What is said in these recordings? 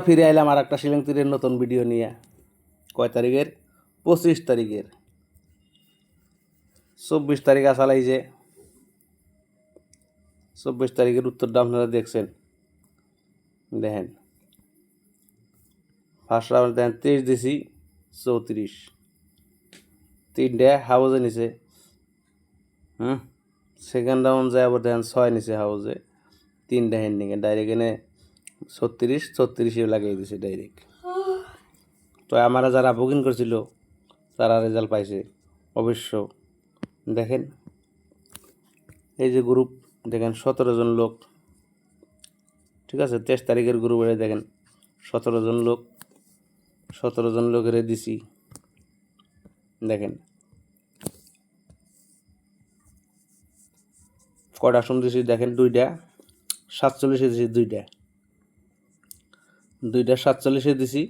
ফিরে আইলাম আর একটা শিলং তীরের নতুন ভিডিও নিয়ে। কয় তারিখের? 25 তারিখের। 24 তারিখ আসালাই যে 24 তারিখের উত্তরটা আপনারা দেখছেন। দেখেন ফার্স্ট রাউন্ড দেখেন 23 দিছি 34, 3টে হাউজে নিছে। সেকেন্ড রাউন্ড যায় আবার দেখেন 6 নিছে হাউজে, 3টে হেন্ডিংয়ে ডাইরেক্ট এনে 36 লাগিয়ে দিছে ডাইরেক্ট। তো আমরা যারা বুকিং করছিল তারা রেজাল্ট পাইছে অবশ্য। দেখেন এই যে গ্রুপ দেখেন 17 জন লোক, ঠিক আছে। 23 তারিখের গ্রুপে দেখেন 17 জন লোক, 17 জন লোকের দিছি। দেখেন কটা সম দিছি, দেখেন 2টা 47 দিছি, 2টা 47 দিছি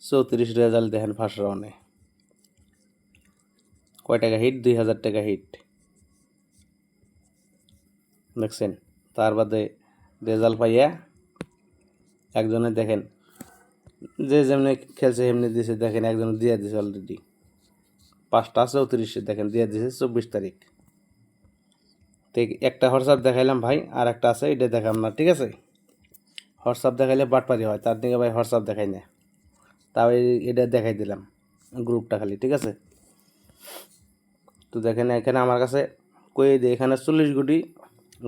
34 রেজাল্ট। দেখেন ফার্স্ট রাউন্ডে কয় টাকা হিট? 2000 টাকা হিট, দেখছেন। তার বাদে রেজাল্ট পাইয়া একজনে দেখেন যে যেমনি খেলছে এমনি দিয়েছে। দেখেন একজন দিয়ে দিছে অলরেডি 5টা 34 দেখেন দিয়ে দিছে 24 তারিখ। তো একটা হোয়াটসঅ্যাপ দেখাইলাম ভাই, আর একটা আছে এটা দেখাম না, ঠিক আছে। হোয়াটসঅ্যাপ দেখাইলে বাটপারি হয়, তার দিকে ভাই হোয়াটসঅ্যাপ দেখাই না, তাও এটা দেখাই দিলাম গ্রুপটা খালি, ঠিক আছে। তো দেখেন এখানে আমার কাছে কই দিয়ে এখানে 40 গুটি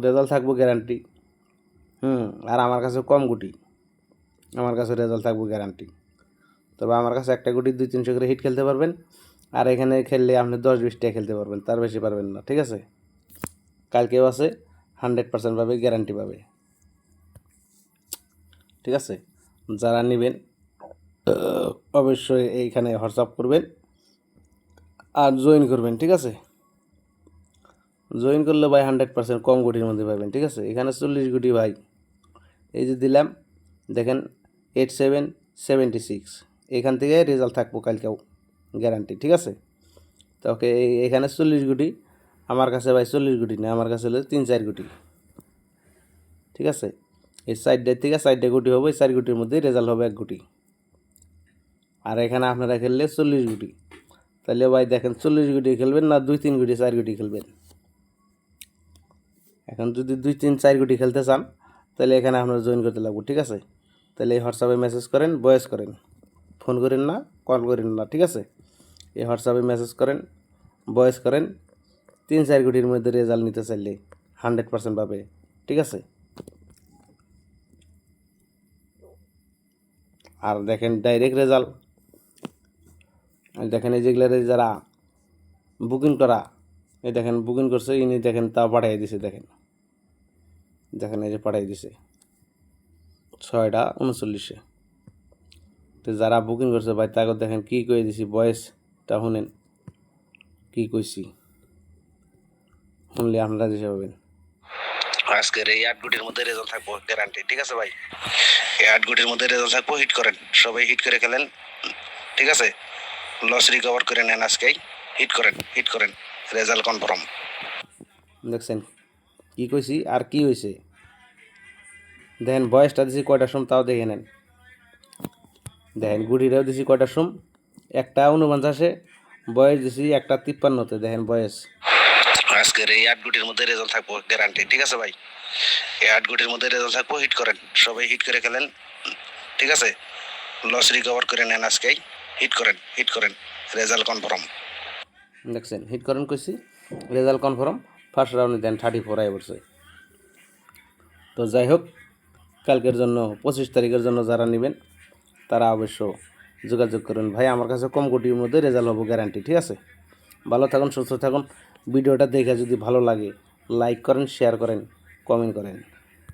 রেজাল্ট থাকবো গ্যারান্টি। আর আমার কাছে কম গুটি, আমার কাছে রেজাল্ট থাকবো গ্যারান্টি। তবে আমার কাছে একটা গুটি 200-300 করে হিট খেলতে পারবেন, আর এখানে খেললে আপনি 10-20টা খেলতে পারবেন, তার বেশি পারবেন না, ঠিক আছে। কালকেও আছে 100% পাবে, গ্যারান্টি পাবে, ঠিক আছে। যারা নেবেন অবশ্যই এইখানে হোয়াটসঅ্যাপ করবেন আর জয়েন করবেন, ঠিক আছে। জয়েন করলে ভাই 100% কম গুটির মধ্যে পাবেন, ঠিক আছে। এখানে 40 গুটি ভাই, এই যে দিলাম দেখেন 8776, এখান থেকে রেজাল্ট থাকবো কালকেও গ্যারান্টি, ঠিক আছে। তো ওকে এখানে 40 গুটি, আমার কাছে ভাই 40 গুটি না, আমার কাছে হলো 3-4 গুটি, ঠিক আছে। এই সাইডটার থেকে 4টে গুটি হবে, 4 গুটির মধ্যে রেজাল্ট হবে 1 গুটি। আর এখানে আপনারা খেললে 40 গুটি, তাহলে ভাই দেখেন 40 গুটি খেলবেন না 2-3 গুটি 4 গুটি খেলবেন। এখন যদি 2-3-4 গুটি খেলতে চান তাহলে এখানে আপনারা জয়েন করতে লাগবে, ঠিক আছে। তাহলে এই হোয়াটসঅ্যাপে মেসেজ করেন, ভয়েস করেন, ফোন করেন না, কল করেন না, ঠিক আছে। এই হোয়াটসঅ্যাপে মেসেজ করেন, ভয়েস করেন। 3-4 গুটির মধ্যে রেজাল্ট নিতে চাইলে 100% পাবে, ঠিক আছে। আর দেখেন ডাইরেক্ট রেজাল্ট, দেখেন এই যেগুলো যারা বুকিং করা, এই দেখেন বুকিং করছে ইনি, দেখেন তাও পাঠিয়ে দিছে। দেখেন দেখেন এই যে পাঠিয়ে দিছে 6টা 39। তো যারা বুকিং করছে ভাই তাকে দেখেন কী কয়ে দিছি, ভয়েসটা শুনেন কী কইছি, শুনলে আপনারা দিশে পাবেন। আজকের এই 8 গুটির মধ্যে রেজাল্ট থাকবো গ্যারান্টি, ঠিক আছে ভাই। এই 8 গুটির মধ্যে রেজাল্ট থাকবো, হিট করেন, সবাই হিট করে খেলেন, ঠিক আছে। লস রিকভার করে নেন আজকেই, হিট করেন, রেজাল্ট কনফার্ম। দেখছেন কী কইছি আর কি হয়েছে। দেখেন বয়সটা দিছি কয়টার সময়, তাও দেখে নেন। দেখেন গুটিটাও দিছি কয়টার সময়, 1টা 49, বয়স দিছি 1টা 53-তে। দেখেন বয়স। আজকের এই 8 গুটির মধ্যে রেজাল্ট থাকবো গ্যারান্টি, ঠিক আছে ভাই। এই 8 গুটির মধ্যে রেজাল্ট থাকবো, হিট করেন, সবাই হিট করে খেলেন, ঠিক আছে। লস রিকভার করে নেন আজকেই, হিট করেন, রেজাল্ট কনফার্ম। দেখছেন হিট করেন কইছি, রেজাল্ট কনফার্ম। ফার্স্ট রাউন্ডে দেন 34 আয় পড়ছে। তো যাই হোক, কালকের জন্য 25 তারিখের জন্য যারা নেবেন তারা অবশ্য যোগাযোগ করুন ভাই। আমার কাছে কম গুটির মধ্যে রেজাল্ট হবো গ্যারান্টি, ঠিক আছে। ভালো থাকুন, সুস্থ থাকুন। ভিডিওটা দেখে যদি ভালো লাগে লাইক করেন, শেয়ার করেন, কমেন্ট করেন।